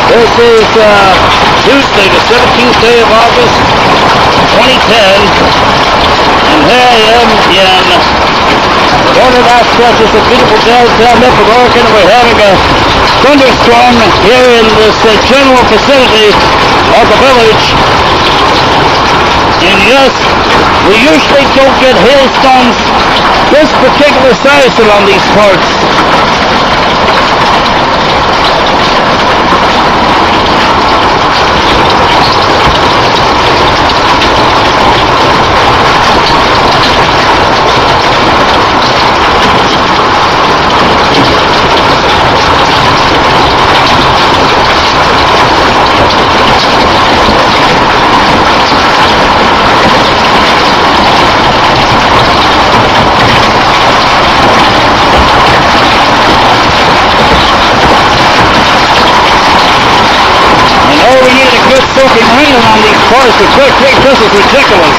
This is Tuesday, the 17th day of August, 2010, and here I am in one of our stretches of beautiful downtown Medford, Oregon. We're having a thunderstorm here in this general vicinity of the village. And yes, we usually don't get hailstones this particular size around these parts. Soaking rain around these parts for quick. This is ridiculous.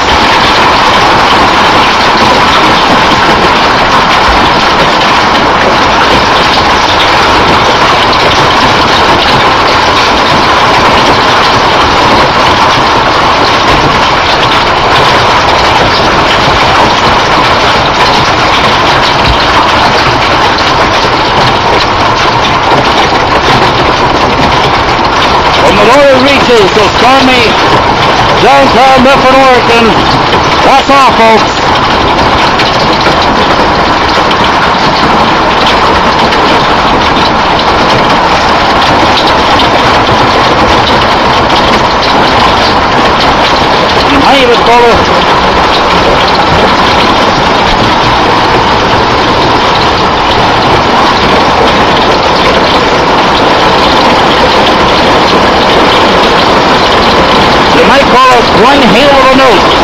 The lower reaches of stormy downtown Medford, Oregon. That's all, folks. You might even call it one hail of a note.